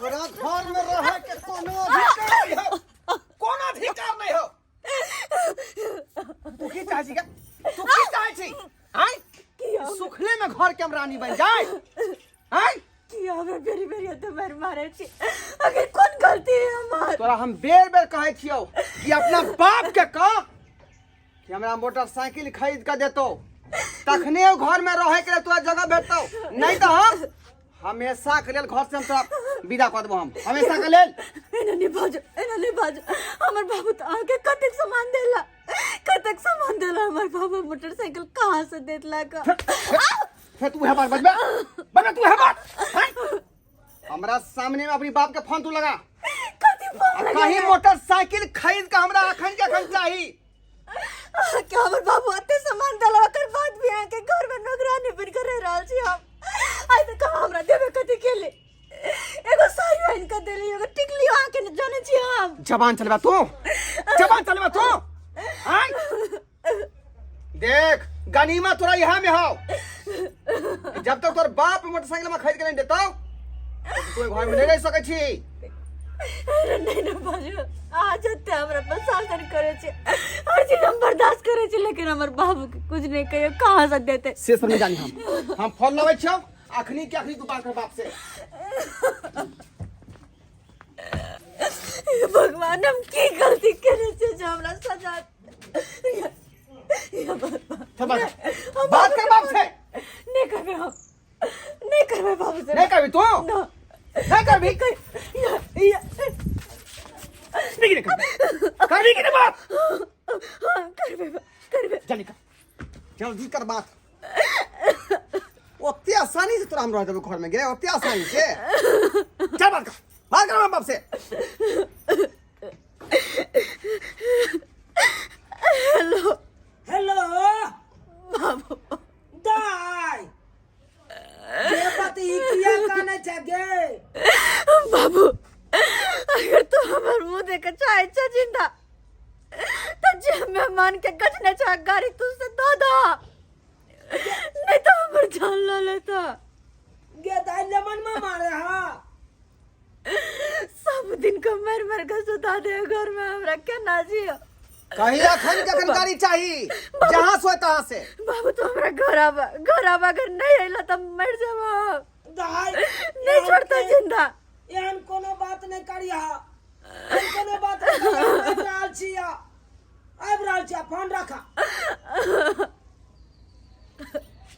तोरा घर में रहे के कोनो अधिकार नहीं हो, कोनो अधिकार नहीं हो। तू की चाहे छी? तू की चाहे छी? आय सुखले में घर के हम रानी बन जाए? आय की हमें बेरी बेरी तो मार मारे छी। अगर कौन गलती है हमार? तोरा हम बेर बेर कहे छियो कि अपना बाप के कह कि हमरा मोटरसाइकिल खरीद के देतो, तखने घर में रहे के तोरा जगह भेटतो, नहीं तो हम हमेशा के लेल घर से हम तोरा विदा कर देबो। हम हमेशा के लेल एना नहीं बाजो हमर बाबू तो आके कतेक सामान देला हमर बाबू मोटरसाइकिल कहां से देतला का? फिर तू है बात बजबे तू है बात हमरा सामने में अपनी बाप के फोन तू लगा। कथि फोन लगा? कहीं मोटरसाइकिल खरीद के हमरा अखन के अखन चाहिए। क्या हमर बाबू अते सामान देला कर बाद भी आके घर में नौकरानी बन के रह रहल छी हम। आइ त कहां हमरा देबे कथि के ले? एगो साड़ी पहन के देली, एगो टिकली आके न जाने छी हम। जबान चलबा तू आय देख गनीमा तोरा यहाँ में हो। जब तक तोर बाप मोटरसाइकिल में खरीद के नहीं देता तू घर में नहीं रह सके छी। अरे नहीं ना बाजू, आज ते हमरा पर शासन करे छी, हर चीज हम बर्दाश्त करे छी, लेकिन हमर बाबू के कुछ नहीं कहियो कहां से देते से सब नहीं जानी हम फोन लगे छियो अखनी के अखनी तू बात कर बाप से। भगवान हम की गलती करे छी जो हमरा सजा? बात कर बाप से। नहीं करबे हम, नहीं करबे बाबू से। नहीं करबी तू? नहीं करबी? नहीं करबी की बात? हां करबे जल्दी कर, जल्दी कर बात। ओते आसानी से तोरा हम रह देबो घर में गे, ओते आसानी से? चल बात कर बाप से। हेलो बाबू दाई ये बात ही किया काने जगे बाबू, अगर तू हमर मुंह देख चाहे छ जिंदा तो जे मेहमान के गजने छ गाड़ी तुझसे दो नहीं तो हमर जान ला लेता। गे दाई लेमन में मारे हा सब दिन को मर के सुता दे घर में हमरा के ना जियो। कहीं अखन के गाड़ी चाहिए जहां सोए तहां से। बाबू तो हमरा घर आवा अगर नहीं आइला तो मर जाबो। दाई नहीं छोड़ता जिंदा। एहन कोनो बात नहीं करिया, एहन कोनो बात नहीं राल छिया, अब राल छिया। फोन रखा,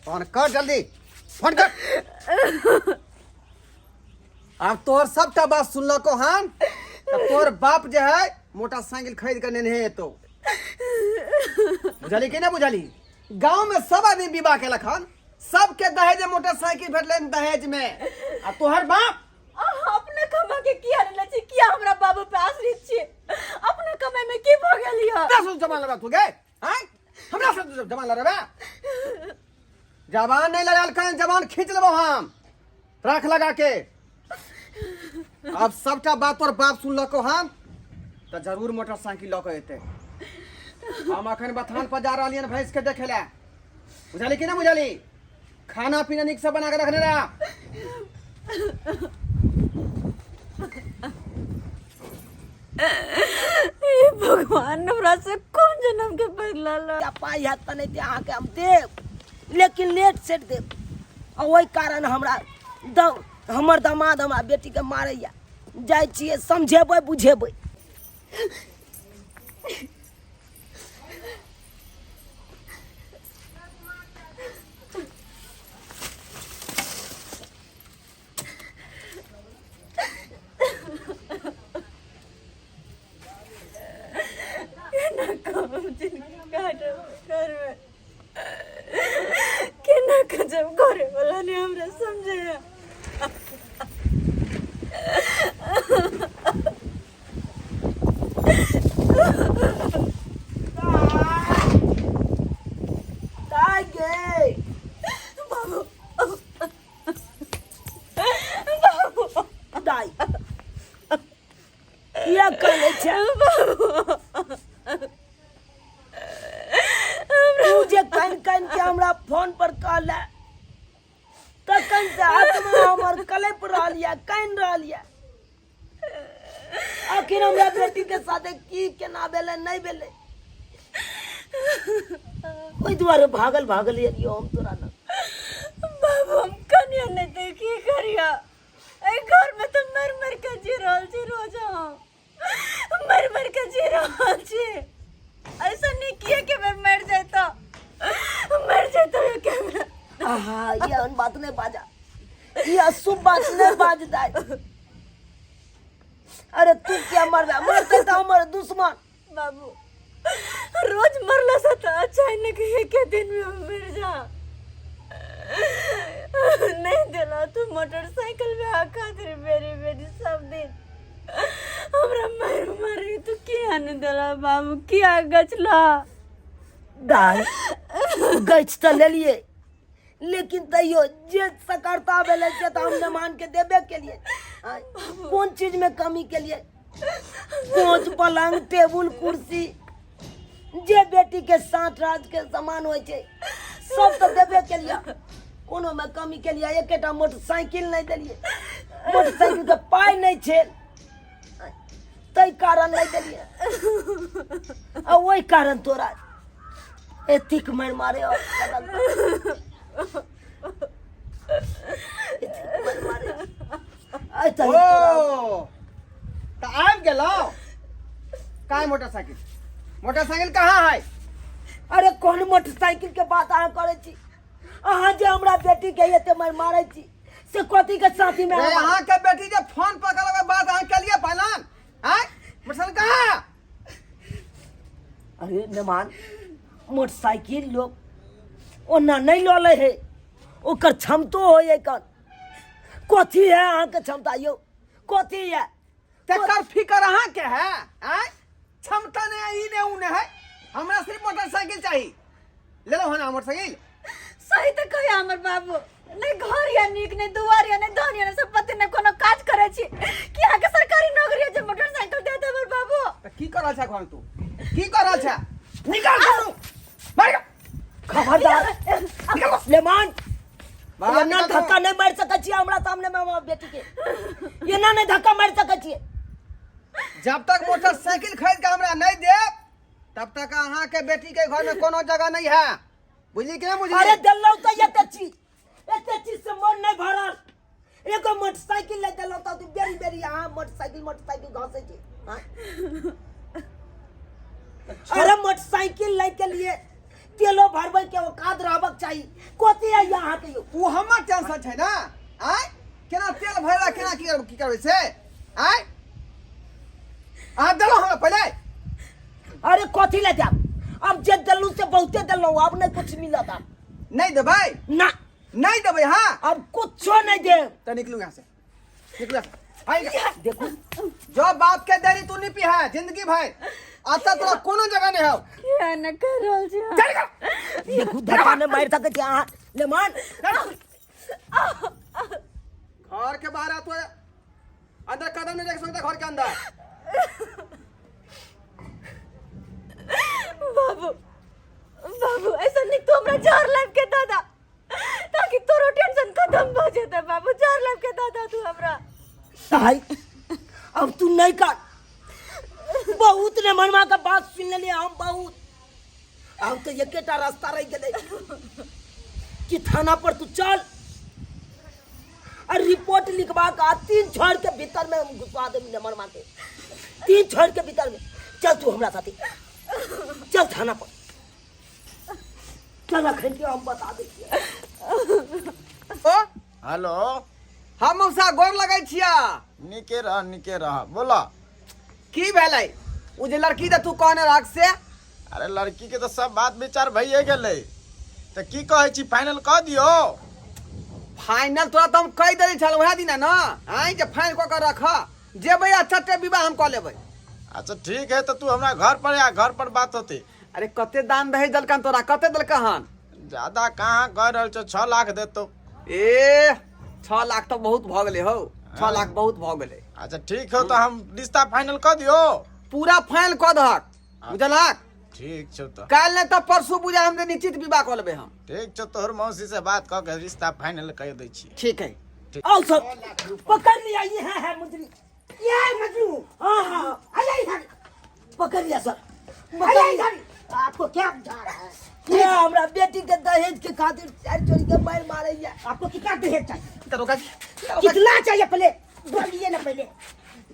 फोन कर जल्दी, फोन कर। अब तोर सबटा बात सुनल को हम तोर बाप जो है मोटरसाइकिल खरीद कर नहीं है तो बुझाली कि ना बुझाली? गांव में सब आदमी विवाह के लखन, सबके दहेज में मोटरसाइकिल भेटले दहेज में। आ तोहर बाप अपने कमा के किया न छी, किया हमरा बाबू पे आश्रित छी। अपने कमाई में की भ गेलियो? दस जमान लगा तू गे हैं? हमरा से जमान लगा जवान नहीं लगाल कहीं जवान खींच लेबो हम राख लगा के। अब सबटा बात और बाप सुन को हम तो जरूर मोटरसाइकिल लके एते। हम अखन बथान पर जा रहलियन भैंस के देखे ला, बुझाली कि ना बुझाली? खाना पीना निक से बना के रखने रहा। ए भगवान हमरा से कौन जन्म के बदला ला? या पाई हाथ तने ते आके हम देव, लेकिन लेट सेट देव। और वही कारण हमरा हमर दामाद हमरा बेटी के मारैया। जाय छिए समझेबै बुझेबै। जब घरे वाला ने हमरा समझाया दाई किया करे छे तू जे कन के हमरा फोन पर कहले तखन से आत्मा हमर कलप रहलिया, कान रहलिया। हमरा बेटी के साथे की केना भेले नहीं भेले ओई दुआरे भागल एलियो हम तोरा न बाबू हम कन्या नहीं तो की करिया ए घर में तो मर के जी रहल छी रोज हम मर के जी रहल छी ऐसा नहीं किए कि मैं मर जाता के मैं आहा ये अन बात नहीं बाजा ये अशुभ बात नहीं बाज दाई अरे तू क्या मरते तो हमारे दुश्मन बाबू रोज मरला सा तो अच्छा है कि एक दिन में हम मर जा नहीं दिला तू मोटरसाइकिल में आका तेरी मेरी सब दिन हमरा मारी तू क्या नहीं दिला बाबू क्या गचला दाई गच तो ले लिए लेकिन तैयो जे सकरता भेले से तो हमने मान के देबे के लिए कौन चीज में कमी के लिए कोच पलंग टेबुल कुर्सी जे बेटी के साथ राज के समान होय छै सब तो देबे के लिए कोनो में कमी के लिए एकेटा मोटरसाइकिल नहीं देलिए मोटरसाइकिल के पाई नहीं छे तै कारण नहीं देलिए आ ओई कारण तोरा एथिक मारे और ओ तो आबि गेलो काय मोटरसाइकिल कहाँ है? अरे कौन मोटरसाइकिल के बात अहाँ करे छी अहाँ जे हमरा बेटी के एते मारे छी से कथी के साथी में अहाँ के बेटी जे फोन पर करबे बात अहाँ के लिए पहलान हैं मोटरसाइकिल कहाँ? अरे मेहमान मोटरसाइकिल लोग ओना नहीं ल ले है ओकर क्षमतो होय एकर कथी है अहाँ के क्षमता यो कथी है तेकर फिकर अहाँ के है हैं क्षमता नहीं ई ने उने है हमरा सिर्फ मोटरसाइकिल चाहिए ले लो ना मोटरसाइकिल सही तो कहिया हमर बाबू नहीं घर या नीक नहीं दुआर या नहीं धन या नहीं सब पति ने कोनो काज करे छी कि आके सरकारी नौकरी जे मोटरसाइकिल दे दे हमर बाबू तो की करल छ घर तू की करल छ निकाल तू मार खबरदार लेमान बाहर ना धक्का नहीं मार सकै छी हमरा सामने में हमर बेटी के ये ना नहीं धक्का मार सकै छी जब तक मोटरसाइकिल खरीद के हमरा नहीं दे तब तक अहाँ के बेटी के घर में कोनो जगह नहीं है बुझली कि नहीं बुझली? अरे दिल्लो तो एते चीज से मन नहीं भरल एगो मोटरसाइकिल ले दिल्लो तो तू बेरी यहाँ मोटरसाइकिल घसे छी अरे मोटरसाइकिल ले के लिए तेलो भरबै के औकात रहबक चाहिए कथी है यहाँ के उ हमर टेंशन छै ना आय केना तेल भरला केना की करबै से आय आ देलो हमरा पहले अरे कथी ले जाब अब जे दिल्लू से बहुते दिल्लो अब नहीं कुछ मिलत अब नहीं देबै ना नहीं देबै हां अब कुछो नहीं दे तो निकलू यहाँ से निकलू आएगा देखो जो बाप के देरी तू नहीं पी है जिंदगी भर आता तोरा कोनो जगह नहीं हो क्या न कर रहल छी चल गो देखो धक्का नहीं मार सकै छी अहाँ लेमान घर के बाहर आ तो अंदर कदम नहीं रख सकता घर के अंदर बाबू ऐसा नहीं तो हमरा 4 लाख के दादा ताकि तोरो टेंशन खत्म हो जेते बाबू 4 लाख के दादा तू हमरा भाई अब तू नहीं कर बहुत ने मनवा का बात सुन लिए हम बहुत अब तो एकेटा रास्ता रह गए कि थाना पर तू चल और रिपोर्ट लिखवा का 3 छोड़ के भीतर में हम घुसवा दे मनवा के 3 छोड़ के भीतर में चल तू हमरा साथी चल थाना पर चल अखन के हम बता दे ओ हेलो हम मौसा गोर लगै छिया निके रह बोला की भेलै उ जे लड़की दे तू कहने राख से अरे लड़की के तो सब बात विचार भइए गेलै तो की कहै छी फाइनल कह दियो फाइनल तोरा तो हम कह देली छल वह दिन ना आई जे फाइनल क के रख जेबै अच्छा विवाह हम क लेबै अच्छा ठीक है तो तू हमरा घर पर या घर पर बात होती अरे कते दान दहेज दलकन तोरा कते दलकहन ज्यादा कहाँ कह रहल छो 6 लाख देतो ए 6 लाख तो बहुत भ गेलै हो 6 लाख बहुत भ गेलै अच्छा ठीक हो तो हम रिश्ता फाइनल कर दियो पूरा फाइनल क दहक बुझलक ठीक छो तो काल ने तो परसू बुझा हम निश्चित विवाह क लेबै हम ठीक छो तोहर मौसी से बात क के रिश्ता फाइनल कर दै छी ठीक है आओ सब पकड़ लिया ये है मुजरी ये है मजनू हाँ बताइए सर, बताइए आपको क्या बुझा रहा है? ये हमरा बेटी के दहेज के खातिर चार चोरी के मार मारे है। आपको कितना दहेज चाहिए? दरोगा जी, कितना चाहिए पहले बोलिए ना, पहले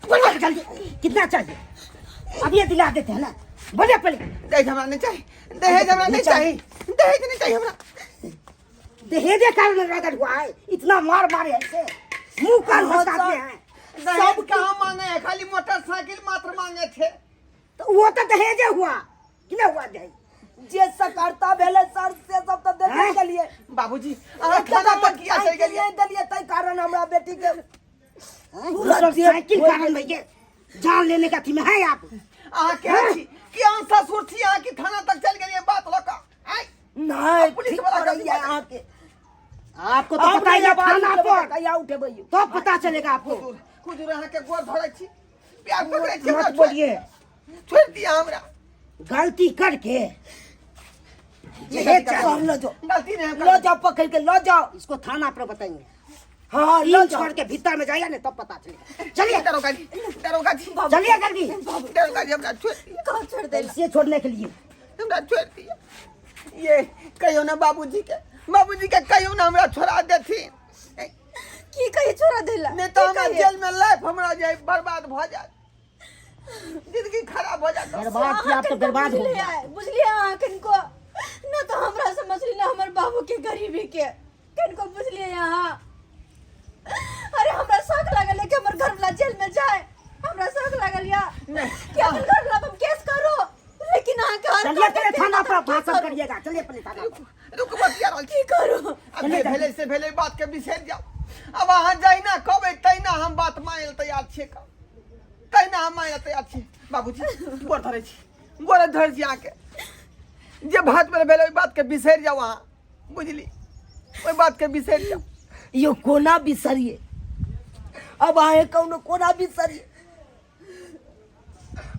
बोलिए जल्दी कितना चाहिए? अब ये दिला देते हैं ना, बोलिए पहले। दहेज हमरा नहीं चाहिए, दहेज हमरा नहीं चाहिए, दहेज नहीं चाहिए हमरा। दहेज के कारण रगड़ हुआ है, इतना मार मारे ऐसे मुंह कान बताते हैं। सब कहाँ मांगे हैं, खाली मोटरसाइकिल मात्र मांगे थे। तो वो तो दहेज हुआ कि ना हुआ दहेज? जे सकरता भेले सर से सब तो देने के लिए बाबूजी अहाँ खाना तक किया चल गेलिए। दलिए तय कारण हमरा बेटी के साइकिल कारण भैया जान लेने का थी में है आप। अहाँ के छी कि अहाँ ससुर छी, अहाँ की थाना तक चल गेलिए बात लका। नहीं पुलिस ठीक वाला कर रही है का आके। आपको तो पता ही है थाना पर या उठे भैया तो पता चलेगा आपको। खुद अहाँ के गोर धरे छी, प्यार पकड़े छी। मत बोलिए, छोड़ दिया हमरा। गलती करके ये चार लो जाओ, गलती नहीं लो जाओ पकड़ के लो जाओ, इसको थाना पर बताएंगे। हाँ लो छोड़ के भीतर में जाइए ना तब पता चलेगा। चलिए दरोगा जी, दरोगा जी, चलिए जल्दी। दरोगा जी हमरा छोड़ दिया, कहाँ छोड़ दे? इसे छोड़ने के लिए हमरा छोड़ दिया। ये कहियो ना बाबूजी के कहियो ना हमरा छोड़ा देथी। की कही छोड़ा देला? नहीं तो हमरा जेल में लाइफ हमरा जाए बर्बाद भ जाए, जिंदगी खराब हो जाए। बर्बाद किया तो बर्बाद हो गया। बुझलिए अहाँ किनको न तो हमरा समझली ना हमर बाबू के गरीबी के किनको बुझलिए यहाँ। अरे हमरा शौक लागल है कि हमर घर वाला जेल में जाए, हमरा शौक लागल या कि हमर घर वाला हम केस करो, लेकिन अहाँ के चलिए पहले थाना पर भाषण करिएगा। चलिए पहले थाना पर। रुक मत यार, की करो? अब भेले से भेले बात के बिसर जाओ। अब अहाँ जाई ना कहबे तैना हम बात माने तैयार छी, तैना हम माने तैयार छी। बाबूजी गोर धरे छी, गोर धर छी आके जे बात में भेले ओई बात के बिसर जाओ अहाँ, बुझली? ओई बात के बिसर जाओ। यो कोना बिसरिए, अब आए कौनो कोना बिसरिए।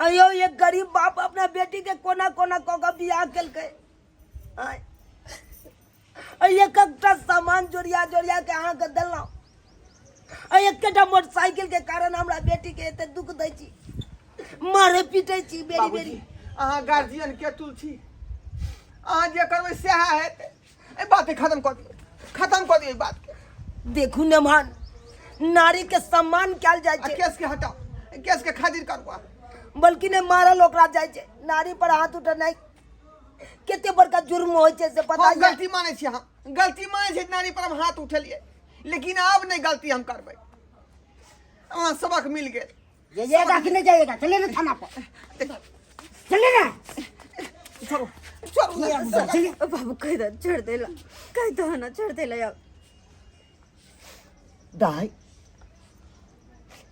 अयो ये गरीब बाप अपना बेटी के कोना कोना कह के बियाह केलकै। एक एकटा सामान जोड़िया जोड़िया के अहाँ के देलौ। एकटा मोटरसाइकिल के कारण हमरा बेटी के एते दुख दै छी, मारे पीटे छी बेरी बाबूजी बेरी। अहाँ गार्जियन के तुल छी, अहाँ जे करबै सएह हेतै। ए बात खत्म कर दियौ, खत्म कर दियौ बात के। देखू ने मान नारी के सम्मान कयल जाय छै, केस के हटाओ, केस के खातिर करवा, बल्कि ने मारल ओकरा जाय छै। नारी पर हाथ उठेनाइ केते बड़का जुर्म होय छै से पता हम है? गलती माने छी, हम गलती माने छी, नारी पर हम हाथ उठेलिए, लेकिन अब नहीं गलती हम करबै। अहाँ सबक मिल गेल। जाइएगा कि नहीं जाइएगा? चलिए ना थाना पर, चलिए ना। छोड़ो छोड़ो ना। चलिए बाबू कह दो छोड़ देला, कह दो ना छोड़ देला अब। दाई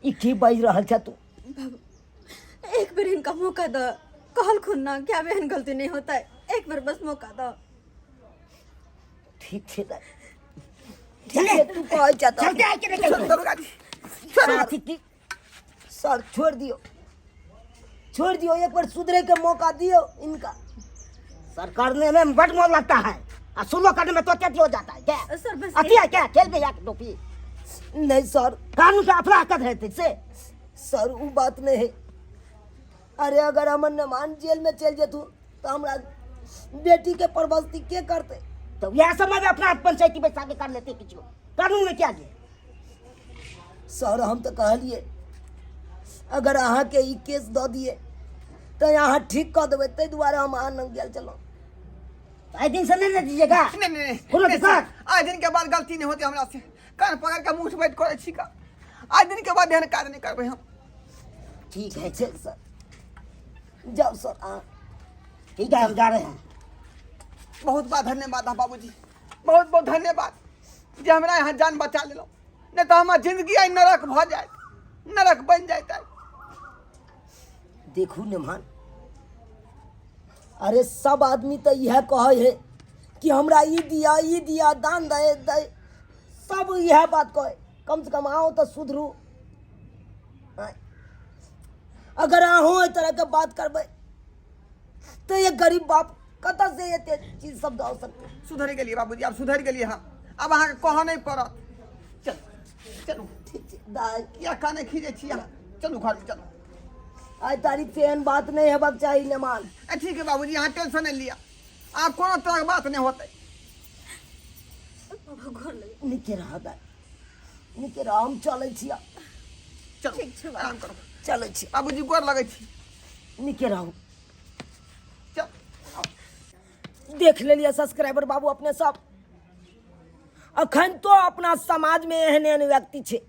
ई की बाज रहल छ तू? बाबू एक बार इनका मौका दो, कहल खुन ना क्या बहन गलती नहीं होता है, एक बार बस मौका दो। ठीक छै दाई, चलिए तू कह चाहता चलते आके नहीं चल दरोगा जी, साथी की सर छोड़ दियो, छोड़ दियो, एक बार सुधरे के मौका दियो इनका। सर करने में बड़ मन लगता है और सुनो करने में तो क्या हो जाता है क्या? सर बस अति है क्या? खेल में याक टोपी नहीं सर, कानून का अपराध कर रहे थे से सर वो बात नहीं है। अरे अगर हमन ने मान जेल में चल जेतू तो हमरा बेटी के परवस्ती के करते? तो यह समय में अपना पंचायती बैठा के कर लेते किसी कानून में क्या है? सर हम तो कहलिए अगर अहाँ के ई केस दो दिए तो यहाँ ठीक कर देवे, ते दुआरे हम अहाँ न गेल चलो। आज दिन से नहीं दीजिएगा? नहीं कोनो दिक्कत? आज दिन के बाद गलती नहीं होती हमरा से, कान पकड़ के मुंह से बैठ करे छी का। आज दिन के बाद ध्यान कार्य नहीं करबै हम। ठीक है चल सर, जाओ सर। हाँ ठीक है हम जा रहे हैं। बहुत बहुत धन्यवाद है बाबूजी, बहुत बहुत धन्यवाद जे हमरा यहाँ जान बचा लेलो, नहीं तो हमार जिंदगी आई नरक भ जाए, नरक बन जाए। देखू ने मान, अरे सब आदमी तो यह कहे है कि हमरा ई दिया दान दे दे, सब यह बात कहे। कम से कम आओ तो सुधरू। अगर अहो इस तरह के बात करबे तो ये गरीब बाप कत से ये चीज सब दो सकते? सुधर गेलिए बाबूजी, अब सुधर गेलिए हम, अब अहाँ के कह नहीं पड़त। चल चलू, ठीक है दाई, किया काने खींचे छी अहाँ, चलू घर में चलू। आज तारीख से एहन बात नहीं हेबाक चाहिए नेमान। ठीक है बाबूजी, यहाँ टेंशन नहीं लिया, आप कोनो तरह के बात नहीं होते। बाबा घर लगे निके रह दाई, निके रह, हम चलै छी, चलो ठीक छै बाबा। आराम करो चलै छी, बाबूजी, गोर लगै छी। निके रहू। चल देख लेलिए सब्सक्राइबर बाबू अपने सब, अखन तो अपना समाज में एहन एहन व्यक्ति छे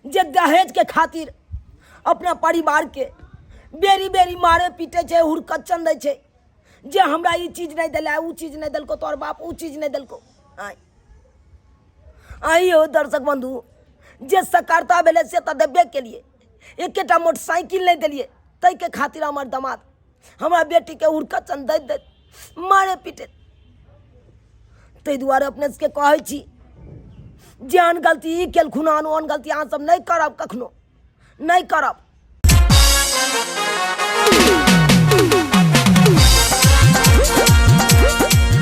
जे दहेज के खातिर अपना परिवार के बेरी बेरी मारे पीटे छे, हुड़कच्चन दै छे जे हमरा ई चीज नहीं दिला, ऊ चीज नहीं दिलको, तोर बाप ऊ चीज नहीं दिलको। आइयो दर्शक बंधु, जे सकारता भेले से तो देबे के लिए, एकेटा मोटरसाइकिल नहीं दिलिए, तै के खातिर हमर दामाद हमरा बेटी के हुड़कच्चन दैत दैत मारे पीटे। ताहि दुआरे अपने सबके कहै छी जे आन गलती ई केलखुन, आन गलती अहाँ सब नहीं करब, कखनो नहीं करब।